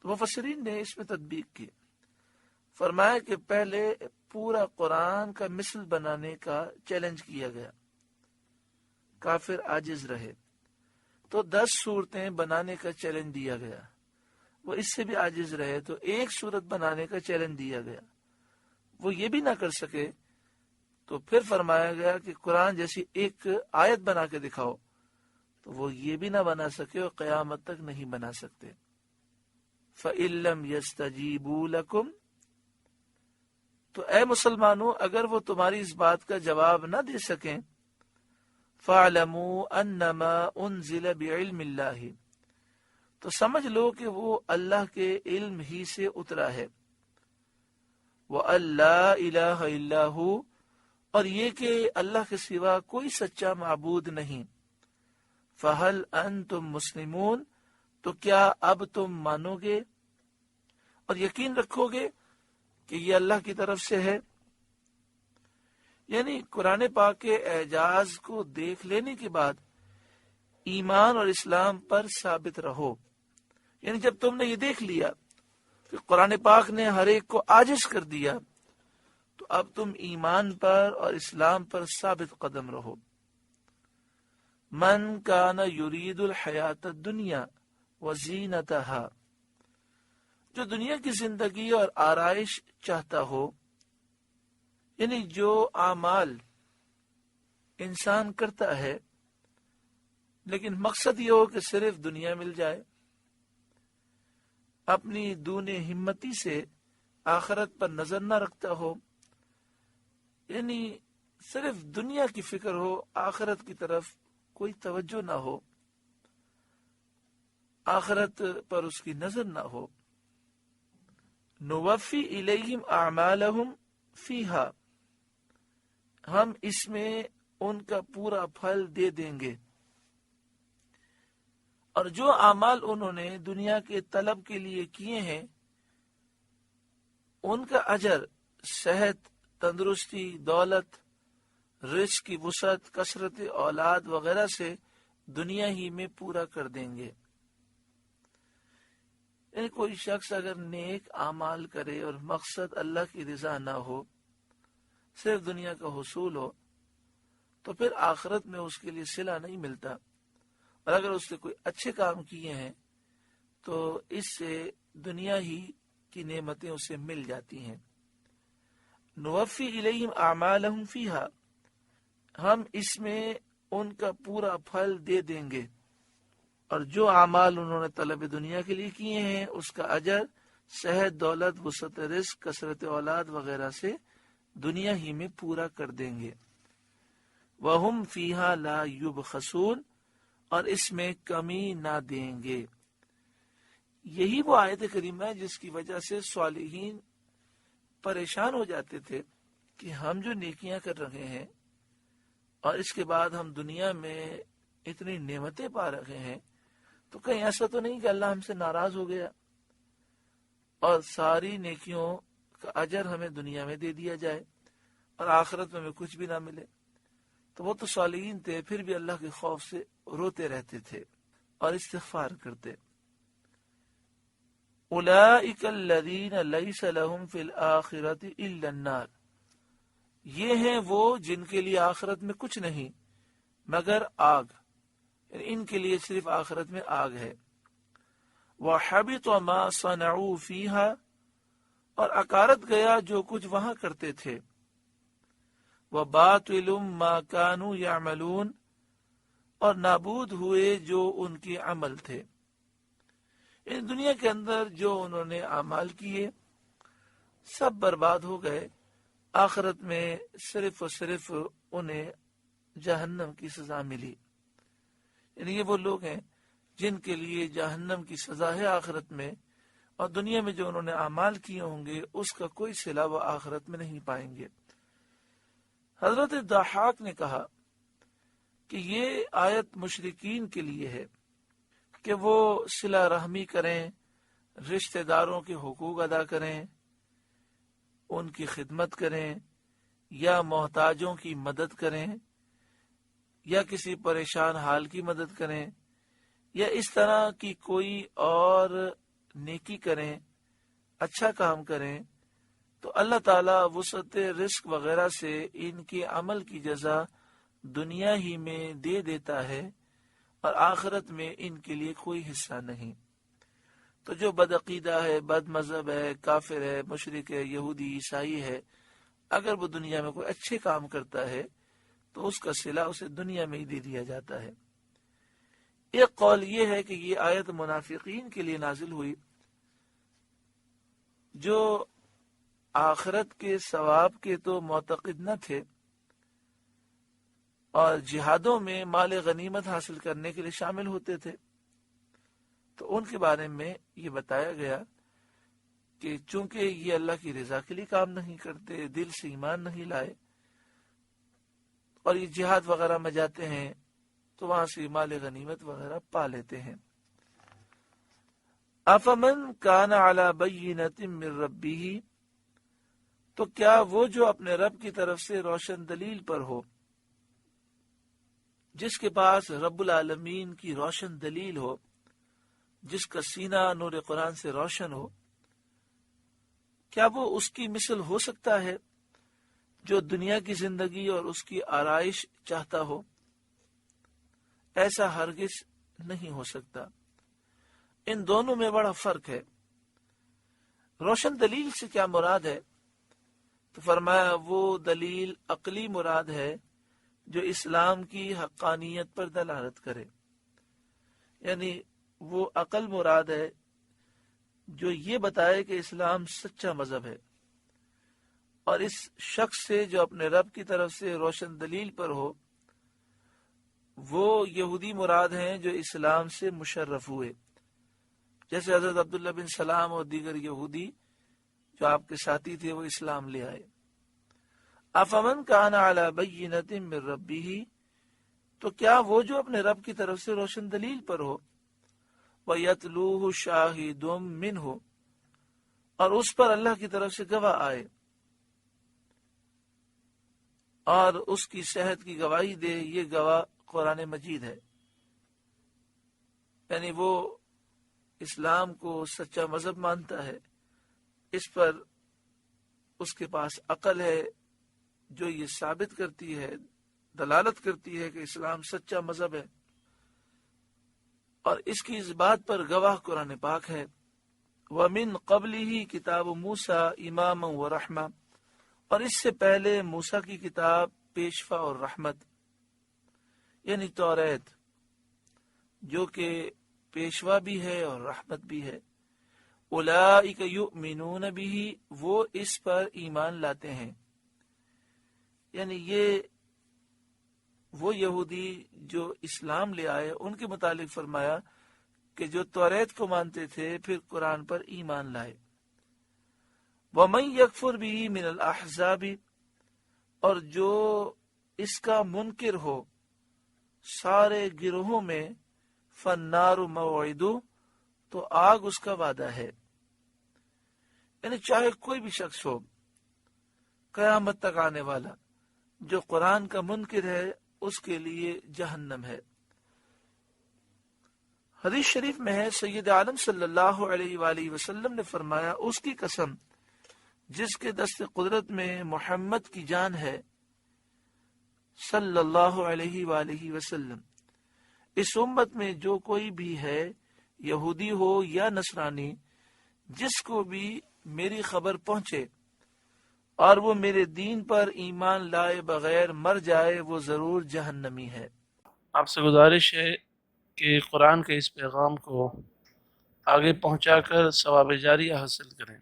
تو مفسرین نے اس میں تطبیق کی، فرمایا کہ پہلے پورا قرآن کا مثل بنانے کا چیلنج کیا گیا، کافر عاجز رہے، تو 10 صورتیں بنانے کا چیلنج دیا گیا، وہ اس سے بھی عاجز رہے تو 1 صورت بنانے کا چیلنج دیا گیا، وہ یہ بھی نہ کر سکے تو پھر فرمایا گیا کہ قرآن جیسی ایک آیت بنا کے دکھاؤ، تو وہ یہ بھی نہ بنا سکے اور قیامت تک نہیں بنا سکتے۔ فَإِن لَّمْ يَسْتَجِيبُوا لَكُمْ، تو اے مسلمانوں اگر وہ تمہاری اس بات کا جواب نہ دے سکیں، فَاعْلَمُوا أَنَّمَا أُنزِلَ بِعِلْمِ اللَّهِ، تو سمجھ لو کہ وہ اللہ کے علم ہی سے اترا ہے، وَأَن لَّا إِلَٰهَ إِلَّا هُوَ، اور یہ کہ اللہ کے سوا کوئی سچا معبود نہیں، فَهَلْ أَنْتُمْ مُسْلِمُونَ، تو کیا اب تم مانو گے اور یقین رکھو گے کہ یہ اللہ کی طرف سے ہے؟ یعنی قرآن پاک کے اعجاز کو دیکھ لینے کے بعد ایمان اور اسلام پر ثابت رہو، یعنی جب تم نے یہ دیکھ لیا کہ قرآن پاک نے ہر ایک کو عاجز کر دیا، تو اب تم ایمان پر اور اسلام پر ثابت قدم رہو۔ من کان یرید الحیات الدنیا وزینتہا، جو دنیا کی زندگی اور آرائش چاہتا ہو، یعنی جو اعمال انسان کرتا ہے لیکن مقصد یہ ہو کہ صرف دنیا مل جائے، اپنی دون ہمتی سے آخرت پر نظر نہ رکھتا ہو، یعنی صرف دنیا کی فکر ہو، آخرت کی طرف کوئی توجہ نہ ہو، آخرت پر اس کی نظر نہ ہو، نوفی الیہم اعمالہم فیہا، ہم اس میں ان کا پورا پھل دے دیں گے، اور جو اعمال انہوں نے دنیا کے طلب کے لیے کیے ہیں ان کا اجر صحت، تندرستی، دولت، رزق کی وسعت، کثرت اولاد وغیرہ سے دنیا ہی میں پورا کر دیں گے۔ یعنی کوئی شخص اگر نیک اعمال کرے اور مقصد اللہ کی رضا نہ ہو، صرف دنیا کا حصول ہو، تو پھر آخرت میں اس کے لیے صلہ نہیں ملتا، اور اگر اس نے کوئی اچھے کام کیے ہیں تو اس سے دنیا ہی کی نعمتیں اسے مل جاتی ہیں۔ نوفی الیہم اعمالہم فیہا، ہم اس میں ان کا پورا پھل دے دیں گے، اور جو اعمال انہوں نے طلب دنیا کے لیے کیے ہیں اس کا اجر صحت، دولت، وسعت رزق، کثرت اولاد وغیرہ سے دنیا ہی میں پورا کر دیں گے۔ وَهُمْ فِيهَا لَا يُبْخَسُونَ، اور اس میں کمی نہ دیں گے۔ یہی وہ آیت کریمہ ہے جس کی وجہ سے صالحین پریشان ہو جاتے تھے کہ ہم جو نیکیاں کر رہے ہیں اور اس کے بعد ہم دنیا میں اتنی نعمتیں پا رہے ہیں، تو کہیں ایسا تو نہیں کہ اللہ ہم سے ناراض ہو گیا اور ساری نیکیوں کا اجر ہمیں دنیا میں دے دیا جائے اور آخرت میں ہمیں کچھ بھی نہ ملے۔ تو وہ تو صالحین تھے، پھر بھی اللہ کے خوف سے روتے رہتے تھے اور استغفار کرتے۔ اولئک الذین لیس لہم فی الآخرۃ الا النار، یہ ہیں وہ جن کے لیے آخرت میں کچھ نہیں مگر آگ، یعنی ان کے لیے صرف آخرت میں آگ ہے۔ وحبط ما صنعوا فیہا، اور اکارت گیا جو کچھ وہاں کرتے تھے۔ وباطل ما كانوا يعملون، اور نابود ہوئے جو ان کے عمل تھے۔ ان دنیا کے اندر جو انہوں نے اعمال کیے سب برباد ہو گئے، آخرت میں صرف اور صرف انہیں جہنم کی سزا ملی۔ یعنی یہ وہ لوگ ہیں جن کے لیے جہنم کی سزا ہے آخرت میں، اور دنیا میں جو انہوں نے اعمال کیے ہوں گے اس کا کوئی صلہ وہ آخرت میں نہیں پائیں گے۔ حضرت ضحاک نے کہا کہ یہ آیت مشرکین کے لیے ہے کہ وہ صلہ رحمی کریں، رشتہ داروں کے حقوق ادا کریں، ان کی خدمت کریں، یا محتاجوں کی مدد کریں، یا کسی پریشان حال کی مدد کریں، یا اس طرح کی کوئی اور نیکی کریں، اچھا کام کریں، تو اللہ تعالیٰ وسعت رزق وغیرہ سے ان کے عمل کی جزا دنیا ہی میں دے دیتا ہے، اور آخرت میں ان کے لیے کوئی حصہ نہیں۔ تو جو بدعقیدہ ہے، بد مذہب ہے، کافر ہے، مشرک ہے، یہودی، عیسائی ہے، اگر وہ دنیا میں کوئی اچھے کام کرتا ہے تو اس کا صلہ اسے دنیا میں ہی دے دیا جاتا ہے۔ ایک قول یہ ہے کہ یہ آیت منافقین کے لیے نازل ہوئی جو آخرت کے ثواب کے تو معتقد نہ تھے اور جہادوں میں مال غنیمت حاصل کرنے کے لیے شامل ہوتے تھے، تو ان کے بارے میں یہ بتایا گیا کہ چونکہ یہ اللہ کی رضا کے لیے کام نہیں کرتے، دل سے ایمان نہیں لائے، اور یہ جہاد وغیرہ میں جاتے ہیں تو وہاں سے مال غنیمت وغیرہ پا لیتے ہیں۔ افمن کان علی بینۃ من ربہ، تو کیا وہ جو اپنے رب کی طرف سے روشن دلیل پر ہو، جس کے پاس رب العالمین کی روشن دلیل ہو، جس کا سینہ نور قرآن سے روشن ہو، کیا وہ اس کی مثل ہو سکتا ہے جو دنیا کی زندگی اور اس کی آرائش چاہتا ہو؟ ایسا ہرگز نہیں ہو سکتا۔ ان دونوں میں بڑا فرق ہے۔ روشن دلیل سے کیا مراد ہے؟ تو فرمایا وہ دلیل عقلی مراد ہے جو اسلام کی حقانیت پر دلالت کرے، یعنی وہ عقل مراد ہے جو یہ بتائے کہ اسلام سچا مذہب ہے، اور اس شخص سے جو اپنے رب کی طرف سے روشن دلیل پر ہو، وہ یہودی مراد ہیں جو اسلام سے مشرف ہوئے، جیسے حضرت عبداللہ بن سلام اور دیگر یہودی جو آپ کے ساتھی تھے وہ اسلام لے آئے۔ افمن کان علی بینۃ من ربہ، تو کیا وہ جو اپنے رب کی طرف سے روشن دلیل پر ہو، وَيَتْلُوهُ شَاهِدٌ مِّنْهُ، اور اس پر اللہ کی طرف سے گواہ آئے اور اس کی صحت کی گواہی دے، یہ گواہ قرآن مجید ہے، یعنی وہ اسلام کو سچا مذہب مانتا ہے، اس پر اس کے پاس عقل ہے جو یہ ثابت کرتی ہے، دلالت کرتی ہے کہ اسلام سچا مذہب ہے، اور اس کی اس بات پر گواہ قرآن پاک ہے۔ وَمِن قَبْلِهِ کتاب موسیٰ اماما ورحمہ، اور اس سے پہلے موسیٰ کی کتاب پیشوا اور رحمت، یعنی توریت، جو کہ پیشوا بھی ہے اور رحمت بھی ہے۔ اولئک یؤمنون بہ، وہ اس پر ایمان لاتے ہیں، یعنی یہ وہ یہودی جو اسلام لے آئے ان کے متعلق فرمایا کہ جو توریت کو مانتے تھے پھر قرآن پر ایمان لائے۔ وَمَن یکفر بہ من الاحزاب، اور جو اس کا منکر ہو سارے گروہوں میں، فالنار موعدہ، تو آگ اس کا وعدہ ہے، یعنی چاہے کوئی بھی شخص ہو قیامت تک آنے والا جو قرآن کا منکر ہے اس کے لیے جہنم ہے۔ حدیث شریف میں ہے سید عالم صلی اللہ علیہ وآلہ وسلم نے فرمایا، اس کی قسم جس کے دست قدرت میں محمد کی جان ہے صلی اللہ علیہ وآلہ وسلم، اس امت میں جو کوئی بھی ہے، یہودی ہو یا نصرانی، جس کو بھی میری خبر پہنچے اور وہ میرے دین پر ایمان لائے بغیر مر جائے، وہ ضرور جہنمی ہے۔ آپ سے گزارش ہے کہ قرآن کے اس پیغام کو آگے پہنچا کر ثواب جاریہ حاصل کریں۔